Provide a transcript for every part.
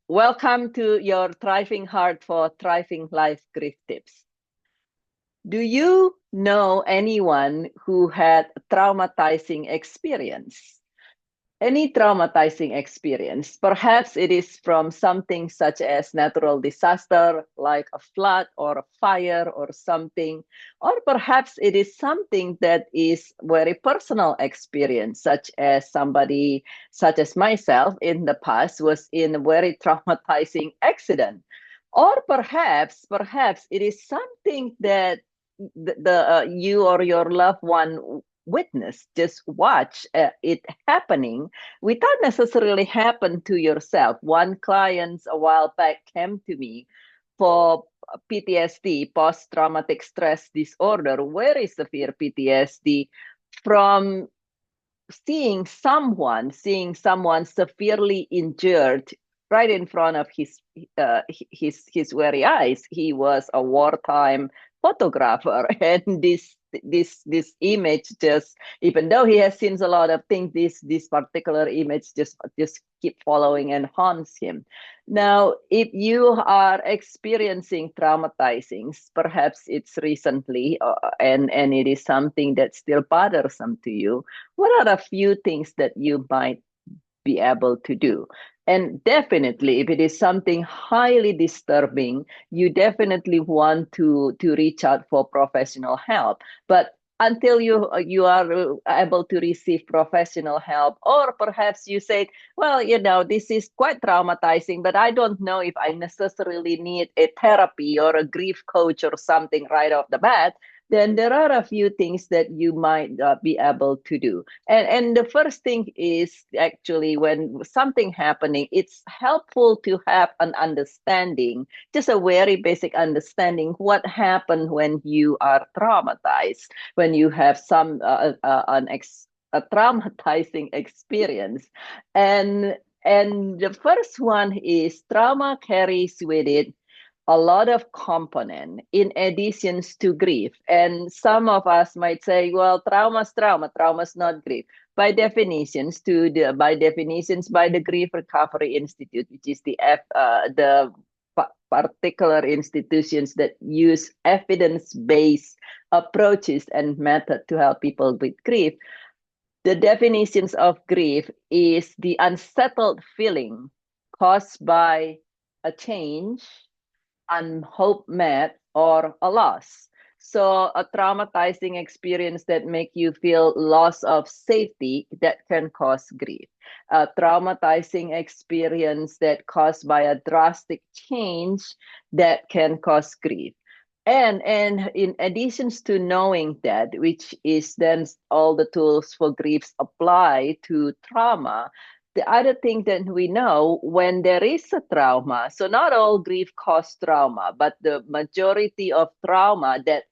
Welcome to your Thriving Heart for Thriving Life Grief Tips. Do you know anyone who had traumatizing experience? Any traumatizing experience. Perhaps it is from something such as natural disaster like a flood or a fire or something, or perhaps it is something that is very personal experience, such as somebody such as myself in the past was in a very traumatizing accident. Or perhaps it is something that you or your loved one witness, just watch it happening without necessarily happen to yourself. One client a while back came to me for PTSD, post-traumatic stress disorder, very severe PTSD from seeing someone severely injured right in front of his very eyes. He was a wartime photographer, and this image, just even though he has seen a lot of things, this particular image just keep following and haunts him. Now, if you are experiencing traumatizing, perhaps it's recently, and it is something that's still bothersome to you, what are a few things that you might be able to do? And definitely, if it is something highly disturbing, you definitely want to reach out for professional help. But until you are able to receive professional help, or perhaps you say, well, this is quite traumatizing, but I don't know if I necessarily need a therapy or a grief coach or something right off the bat, then there are a few things that you might be able to do. And the first thing is, actually, when something happening, it's helpful to have an understanding, just a very basic understanding, what happened when you are traumatized, when you have a traumatizing experience. And the first one is trauma carries with it a lot of component in addition to grief. And some of us might say, well, trauma's not grief. By definitions, by the Grief Recovery Institute, which is the particular institutions that use evidence-based approaches and method to help people with grief. The definitions of grief is the unsettled feeling caused by a change, unhope met, or a loss. So a traumatizing experience that make you feel loss of safety, that can cause grief. A traumatizing experience that caused by a drastic change, that can cause grief. And in addition to knowing that, which is then all the tools for griefs apply to trauma, the other thing that we know, when there is a trauma, so not all grief cause trauma, but the majority of trauma that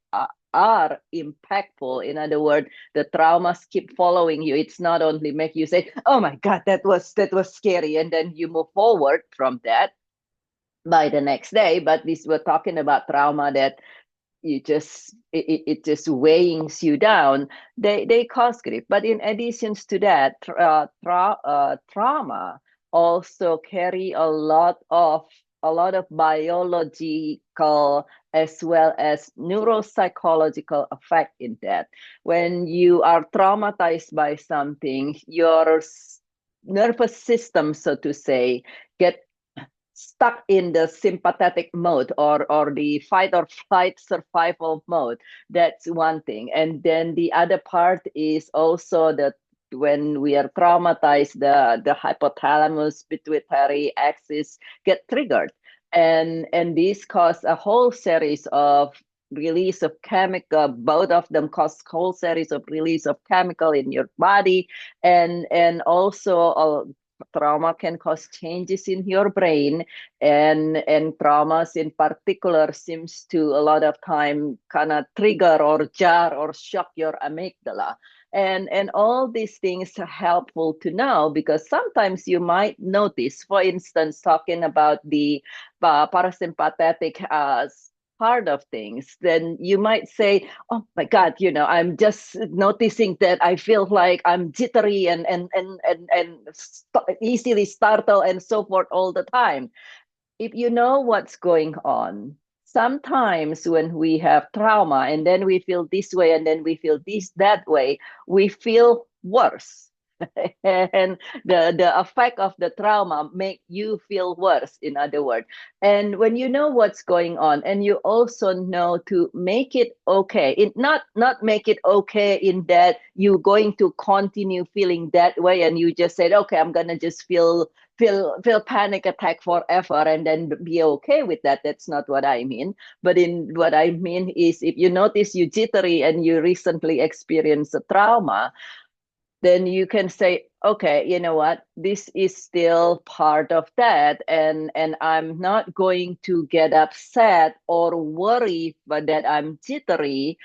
are impactful. In other words, the traumas keep following you. It's not only make you say, "Oh my God, that was scary," and then you move forward from that by the next day. But this, we're talking about trauma that it just weighings you down. They cause grief. But in addition to that, trauma also carry a lot of biological as well as neuropsychological effect in that. When you are traumatized by something, your nervous system, so to say, get stuck in the sympathetic mode, or the fight or flight survival mode. That's one thing. And then the other part is also that when we are traumatized, the hypothalamus pituitary axis get triggered, and this cause a whole series of release of chemical. Both of them cause whole series of release of chemical in your body, and also trauma can cause changes in your brain, and traumas in particular seems to a lot of time kind of trigger or jar or shock your amygdala. And all these things are helpful to know, because sometimes you might notice, for instance, talking about the parasympathetic part of things, then you might say, oh my God, I'm just noticing that I feel like I'm jittery and easily startled and so forth all the time. If you know what's going on, sometimes when we have trauma and then we feel this way and then we feel this that way, we feel worse. And the effect of the trauma make you feel worse, in other words. And when you know what's going on and you also know to make it okay, not make it okay in that you're going to continue feeling that way and you just said, okay, I'm gonna just feel panic attack forever and then be okay with that. That's not what I mean. But in what I mean is, if you notice you jittery and you recently experienced a trauma, then you can say, okay, you know what, this is still part of that, and I'm not going to get upset or worry but that I'm jittery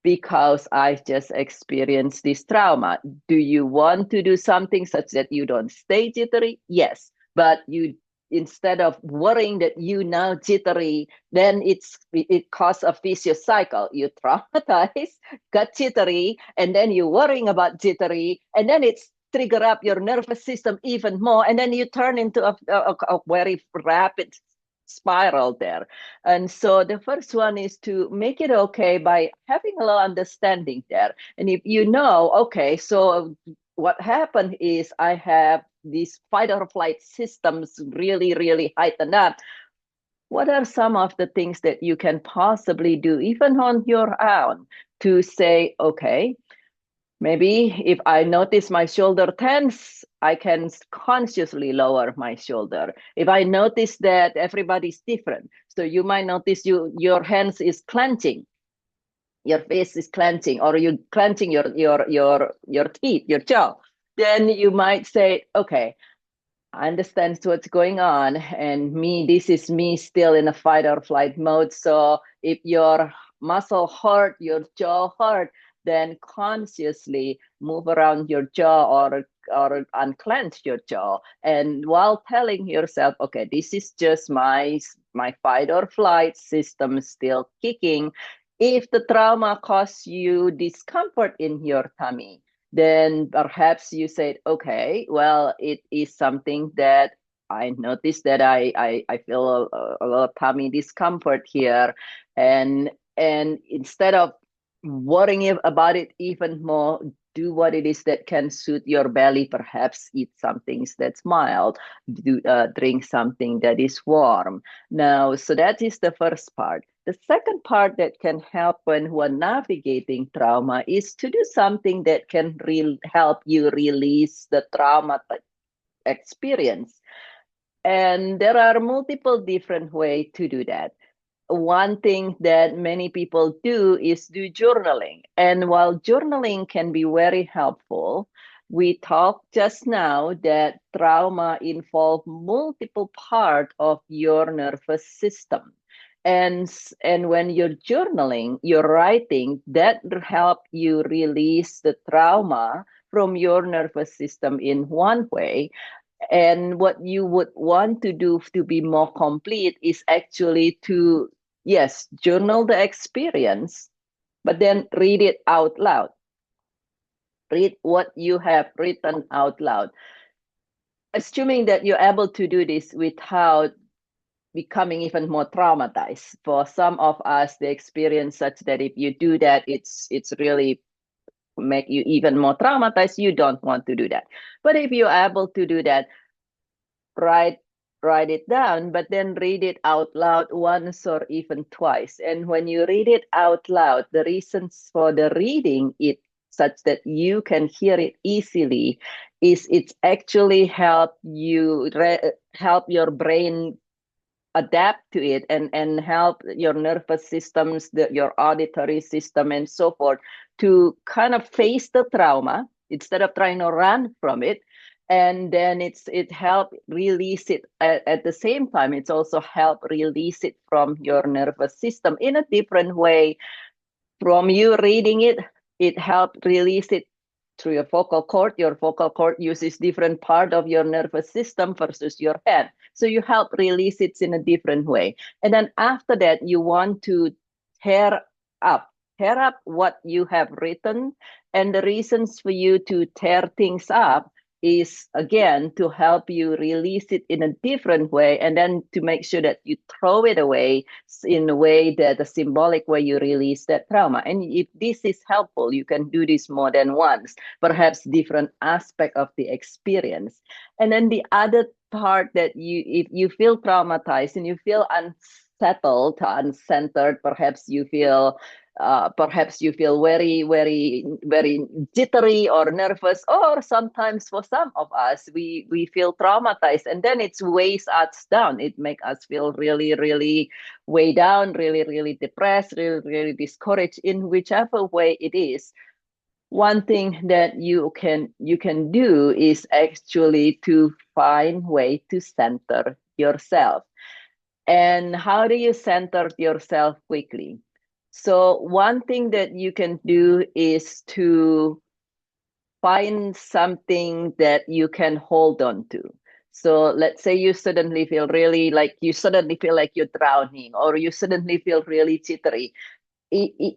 because I just experienced this trauma. Do you want to do something such that you don't stay jittery? Yes. But you, instead of worrying that you now jittery, then it causes a vicious cycle. You traumatize, got jittery, and then you're worrying about jittery, and then it's trigger up your nervous system even more, and then you turn into a very rapid spiral there. And so the first one is to make it okay by having a little understanding there. And if you know, okay, so what happened is I have these fight or flight systems really, really heightened up. What are some of the things that you can possibly do, even on your own, to say, okay, maybe if I notice my shoulder tense, I can consciously lower my shoulder. If I notice that everybody's different, so you might notice your hands is clenching, your face is clenching, or you clenching your teeth, your jaw. Then you might say, okay, I understand what's going on, and this is me still in a fight or flight mode. So if your muscle hurt, your jaw hurt, then consciously move around your jaw or unclench your jaw, and while telling yourself, okay, this is just my fight or flight system still kicking. If the trauma caused you discomfort in your tummy, then perhaps you said, okay, well, it is something that I noticed that I feel a lot of tummy discomfort here. And instead of worrying about it even more, do what it is that can suit your belly. Perhaps eat something that's mild, drink something that is warm. Now, so that is the first part. The second part that can help when we're navigating trauma is to do something that can help you release the trauma experience. And there are multiple different ways to do that. One thing that many people do is do journaling. And while journaling can be very helpful, we talked just now that trauma involves multiple parts of your nervous system. And when you're journaling, you're writing, that help you release the trauma from your nervous system in one way. And what you would want to do to be more complete is actually to, yes, journal the experience, but then read it out loud. Read what you have written out loud. Assuming that you're able to do this without becoming even more traumatized. For some of us, the experience such that if you do that, it's really make you even more traumatized. You don't want to do that. But if you're able to do that, write write it down, but then read it out loud once or even twice. And when you read it out loud, the reasons for the reading it such that you can hear it easily is it's actually help your brain adapt to it, and help your nervous systems, your auditory system and so forth to kind of face the trauma instead of trying to run from it. And then it help release it at the same time. It's also help release it from your nervous system in a different way. From you reading it, it helped release it through your vocal cord. Your vocal cord uses different part of your nervous system versus your hand. So you help release it in a different way. And then after that, you want to tear up, tear up what you have written. And the reasons for you to tear things up is again to help you release it in a different way, and then to make sure that you throw it away in a way that the symbolic way you release that trauma. And if this is helpful, you can do this more than once, perhaps different aspect of the experience. And then the other part, that you, if you feel traumatized and you feel unsettled, uncentered, perhaps you feel very, very, very jittery or nervous, or sometimes for some of us, we feel traumatized, and then it weighs us down. It makes us feel really, really way down, really, really depressed, really, really discouraged. In whichever way it is, one thing that you can do is actually to find way to center yourself. And how do you center yourself quickly? So one thing that you can do is to find something that you can hold on to. So let's say you suddenly feel really like you're drowning, or you suddenly feel really jittery.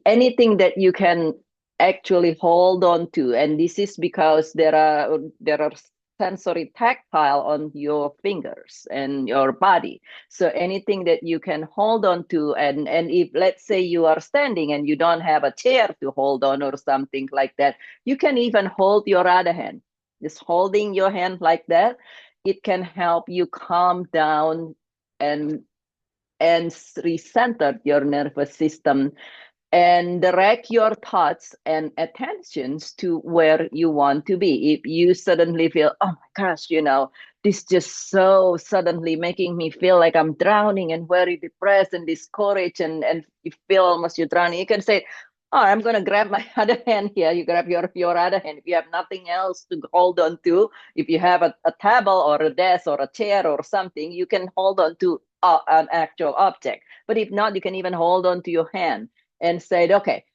Anything that you can actually hold on to, and this is because there are sensory tactile on your fingers and your body. So anything that you can hold on to, and if let's say you are standing and you don't have a chair to hold on or something like that, you can even hold your other hand. Just holding your hand like that, it can help you calm down and recenter your nervous system, and direct your thoughts and attentions to where you want to be. If you suddenly feel, oh my gosh, this just so suddenly making me feel like I'm drowning and very depressed and discouraged, and you feel almost you're drowning, you can say, oh, I'm going to grab my other hand here. You grab your other hand. If you have nothing else to hold on to, if you have a table or a desk or a chair or something, you can hold on to an actual object. But if not, you can even hold on to your hand and said, okay,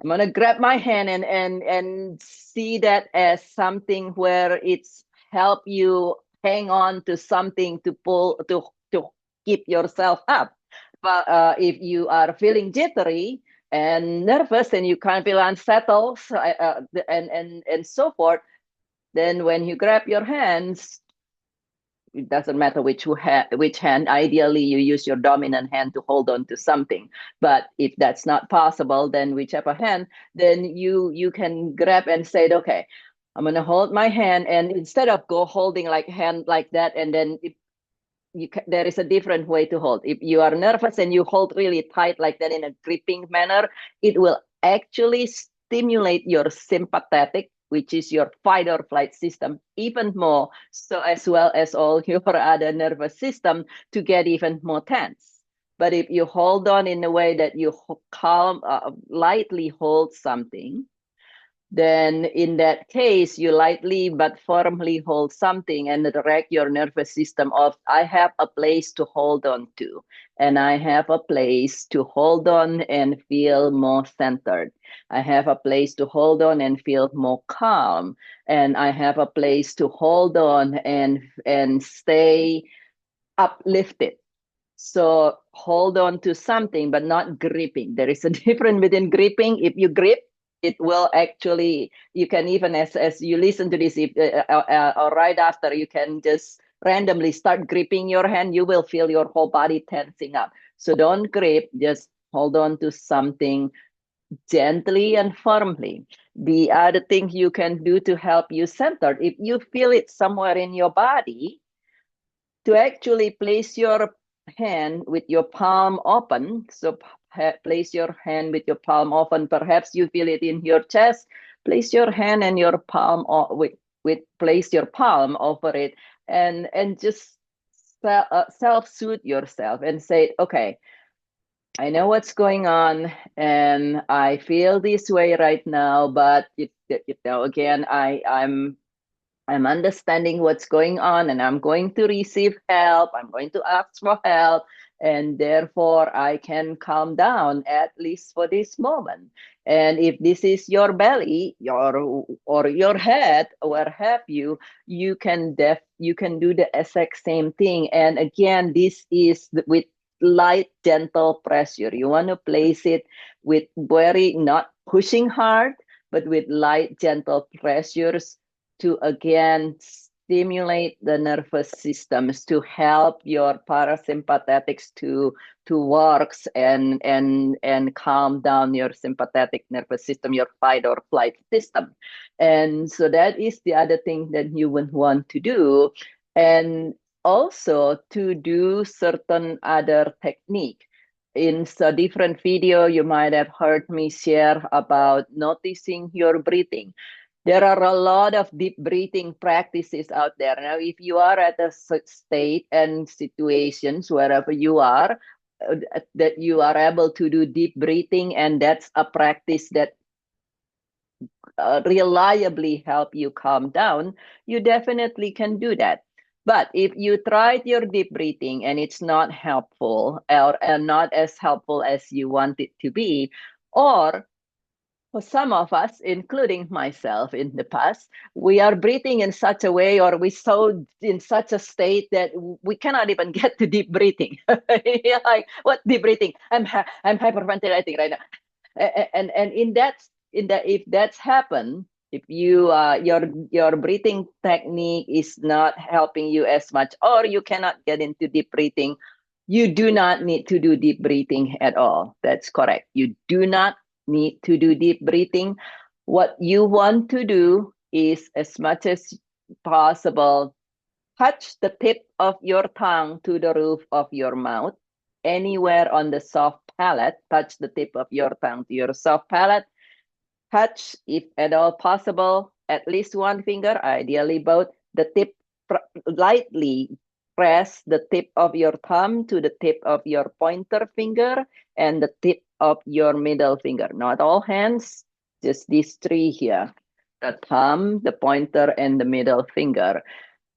I'm gonna grab my hand and see that as something where it's help you hang on to something to pull to keep yourself up. But if you are feeling jittery and nervous and you kind of feel unsettled, and so forth, then when you grab your hands, it doesn't matter which hand. Ideally, you use your dominant hand to hold on to something. But if that's not possible, then whichever hand, then you can grab and say, okay, I'm gonna hold my hand, and instead of go holding like hand like that, and then there is a different way to hold. If you are nervous and you hold really tight like that in a gripping manner, it will actually stimulate your sympathetic, which is your fight or flight system, even more, so as well as all your other nervous system, to get even more tense. But if you hold on in a way that you calm, lightly hold something, then in that case, you lightly but firmly hold something and direct your nervous system of, I have a place to hold on to, and I have a place to hold on and feel more centered. I have a place to hold on and feel more calm, and I have a place to hold on and stay uplifted. So hold on to something, but not gripping. There is a difference between gripping. If you grip, it will actually, you can even, as you listen to this, if, or right after, you can just randomly start gripping your hand, you will feel your whole body tensing up. So don't grip, just hold on to something gently and firmly. The other thing you can do to help you center, if you feel it somewhere in your body, to actually place your hand with your palm open. So place your hand with your palm open. Perhaps you feel it in your chest. Place your hand and your palm place your palm over it, and just self-soothe yourself and say, okay, I know what's going on, and I feel this way right now, but again, I'm understanding what's going on and I'm going to receive help. I'm going to ask for help. And therefore, I can calm down at least for this moment. And if this is your belly, or your head, where have you, you can do the exact same thing. And again, this is with light, gentle pressure. You want to place it with very not pushing hard, but with light, gentle pressures to again stimulate the nervous systems to help your parasympathetics to works and calm down your sympathetic nervous system, your fight or flight system. And so that is the other thing that you would want to do. And also to do certain other technique. In a different video, you might have heard me share about noticing your breathing. There are a lot of deep breathing practices out there. Now, if you are at a state and situations wherever you are, that you are able to do deep breathing, and that's a practice that reliably help you calm down, you definitely can do that. But if you tried your deep breathing and it's not helpful or not as helpful as you want it to be, or for some of us, including myself in the past, we are breathing in such a way, or we so in such a state that we cannot even get to deep breathing. Like, what deep breathing? I'm hyperventilating right now. And in that if that's happened, if you your breathing technique is not helping you as much, or you cannot get into deep breathing, you do not need to do deep breathing at all. That's correct. You do not need to do deep breathing. What you want to do is, as much as possible, touch the tip of your tongue to the roof of your mouth. Anywhere on the soft palate, touch the tip of your tongue to your soft palate. Touch, if at all possible, at least one finger, ideally both. The tip, lightly press the tip of your thumb to the tip of your pointer finger and the tip of your middle finger. Not all hands, just these three here: the thumb, the pointer, and the middle finger.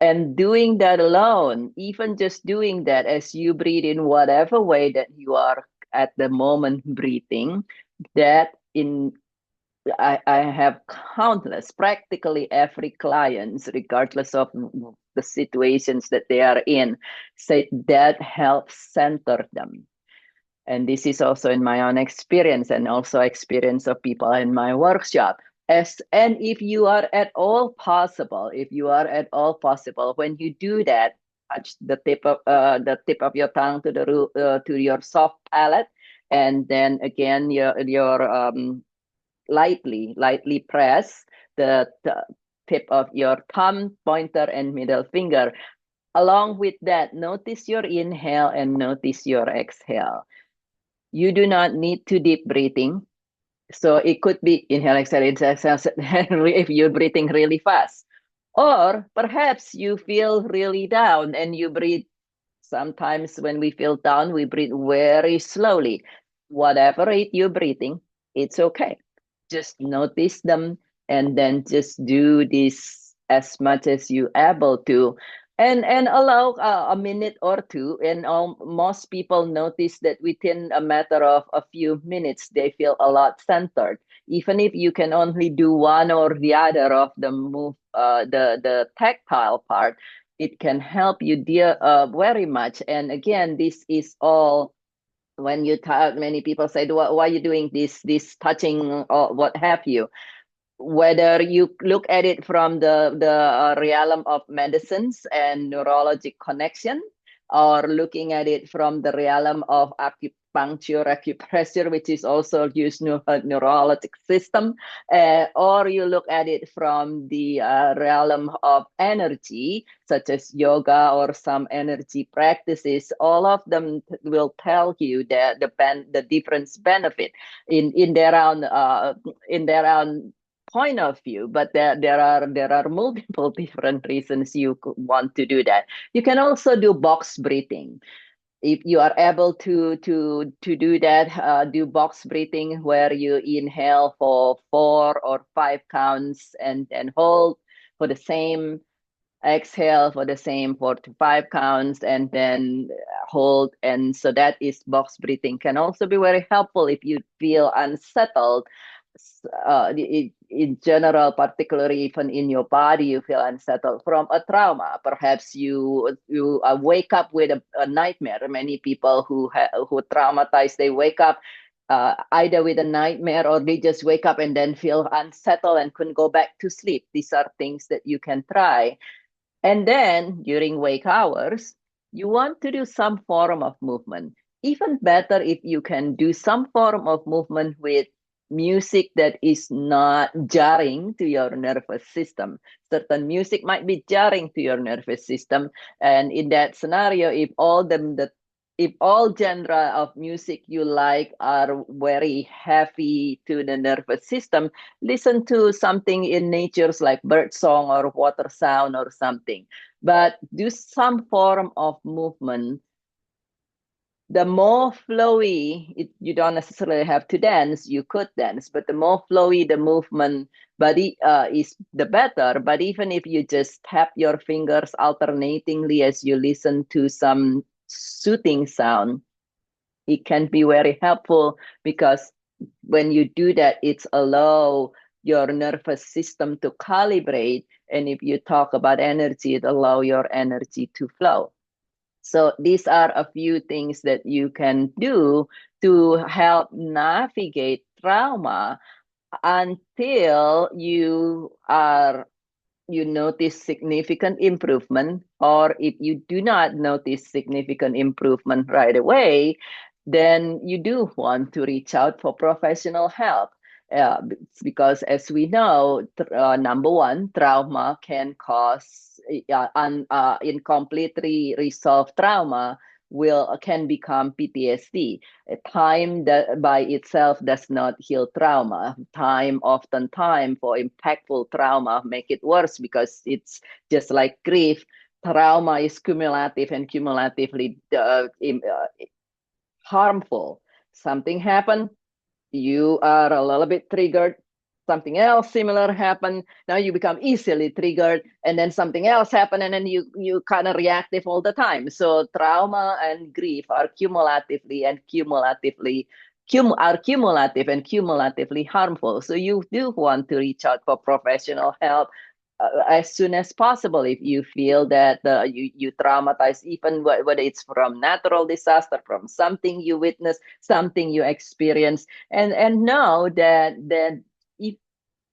And doing that alone, even just doing that as you breathe in whatever way that you are at the moment breathing, that in I have countless, practically every clients, regardless of the situations that they are in, say that helps center them. And this is also in my own experience and also experience of people in my workshop. And if you are at all possible, when you do that, touch the tip of your tongue to to your soft palate, and then again your lightly press the tip of your thumb, pointer, and middle finger. Along with that, notice your inhale and notice your exhale. You do not need to deep breathing. So it could be inhale, exhale, inhale, exhale, if you're breathing really fast. Or perhaps you feel really down and you breathe. Sometimes when we feel down, we breathe very slowly. Whatever rate you're breathing, it's okay. Just notice them and then just do this as much as you able to, and allow a minute or two. And most people notice that within a matter of a few minutes they feel a lot centered, even if you can only do one or the other of the move, the tactile part. It can help you dear very much. And again, this is all when you talk. Many people say, why are you doing this touching or what have you? Whether you look at it from the realm of medicines and neurologic connection, or looking at it from the realm of acupuncture, acupressure, which is also used neurologic system, or you look at it from the realm of energy, such as yoga or some energy practices, all of them will tell you that the difference benefit in their own point of view. But there are multiple different reasons you want to do that. You can also do box breathing. If you are able to do that, do box breathing, where you inhale for 4 or 5 counts and hold for the same exhale for the same 4 to 5 counts, and then hold. And so that is box breathing. Can also be very helpful if you feel unsettled. In general, particularly even in your body, you feel unsettled from a trauma. Perhaps you wake up with a nightmare. Many people who traumatized, they wake up either with a nightmare, or they just wake up and then feel unsettled and couldn't go back to sleep. These are things that you can try. And then during wake hours, you want to do some form of movement. Even better if you can do some form of movement with music that is not jarring to your nervous system. Certain music might be jarring to your nervous system. And in that scenario, if all genre of music you like are very heavy to the nervous system, listen to something in nature's like bird song or water sound or something. But do some form of movement. The more flowy, you don't necessarily have to dance, you could dance, but the more flowy the movement body is, the better. But even if you just tap your fingers alternatingly as you listen to some soothing sound, it can be very helpful, because when you do that, it's allow your nervous system to calibrate. And if you talk about energy, it allow your energy to flow. So these are a few things that you can do to help navigate trauma until you notice significant improvement. Or if you do not notice significant improvement right away, then you do want to reach out for professional help. Because as we know, number one, trauma can cause incompletely resolved trauma will can become PTSD. Time that by itself does not heal trauma. Time for impactful trauma make it worse, because it's just like grief. Trauma is cumulative and cumulatively harmful. Something happened, you are a little bit triggered, something else similar happened, now you become easily triggered, and then something else happened, and then you kind of reactive all the time. So trauma and grief are cumulative and cumulatively harmful. So you do want to reach out for professional help as soon as possible if you feel that you traumatize, even whether it's from natural disaster, from something you witnessed, something you experience. And know that if,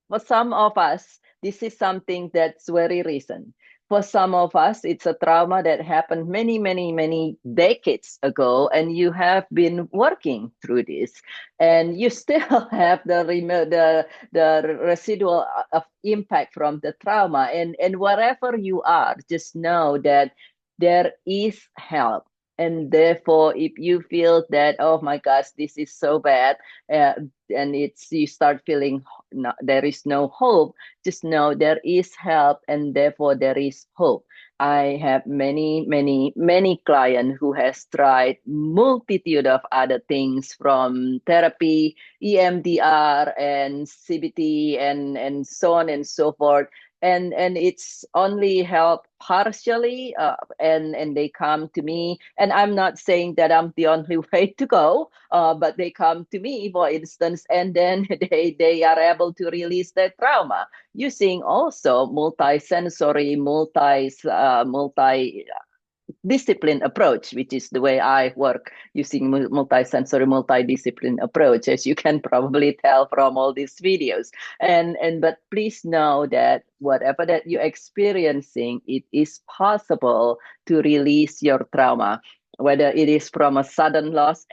for some of us, this is something that's very recent. For some of us, it's a trauma that happened many, many, many decades ago, and you have been working through this, and you still have the residual of impact from the trauma. And wherever you are, just know that there is help. And therefore, if you feel that, oh my gosh, this is so bad, uh, and it's you start feeling no, there is no hope, just know there is help, and therefore there is hope. I have many clients who has tried multitude of other things, from therapy, EMDR, and CBT, and so on and so forth. And it's only helped partially, and they come to me, and I'm not saying that I'm the only way to go, but they come to me, for instance, and then they are able to release their trauma using also multi-sensory, multi discipline approach, which is the way I work, using multi-sensory, multi-discipline approach, as you can probably tell from all these videos. And but please know that whatever that you're experiencing, it is possible to release your trauma, whether it is from a sudden loss.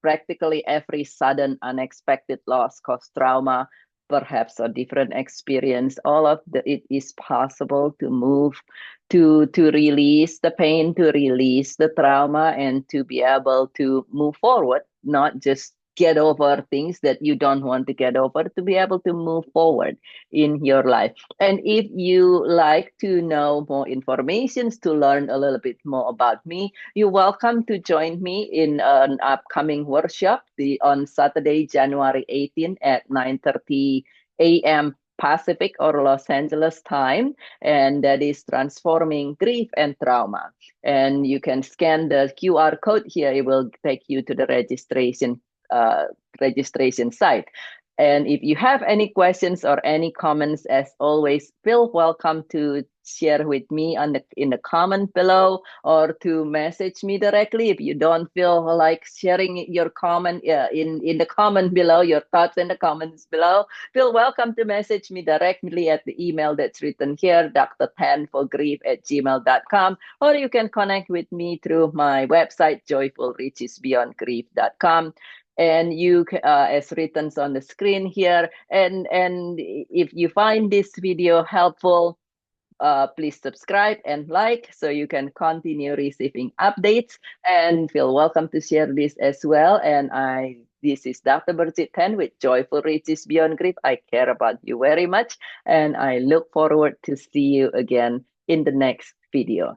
Practically every sudden unexpected loss causes trauma, perhaps a different experience. All of it is possible to move, to release the pain, to release the trauma, and to be able to move forward, not just get over things that you don't want to get over, to be able to move forward in your life. And if you like to know more information, to learn a little bit more about me, you're welcome to join me in an upcoming workshop on Saturday, January 18th at 9:30 a.m. Pacific or Los Angeles time, and that is Transforming Grief and Trauma. And you can scan the QR code here. It will take you to the uh, registration site. And if you have any questions or any comments, as always, feel welcome to share with me in the comment below, or to message me directly if you don't feel like sharing your comment in the comment below, your thoughts in the comments below. Feel welcome to message me directly at the email that's written here, drtanforgrief@gmail.com, or you can connect with me through my website, joyfulrichesbeyondgrief.com. And you, as written on the screen here, and if you find this video helpful, please subscribe and like so you can continue receiving updates, and feel welcome to share this as well. And this is Dr. BirgitteTan with Joyful Riches Beyond Grief. I care about you very much, and I look forward to see you again in the next video.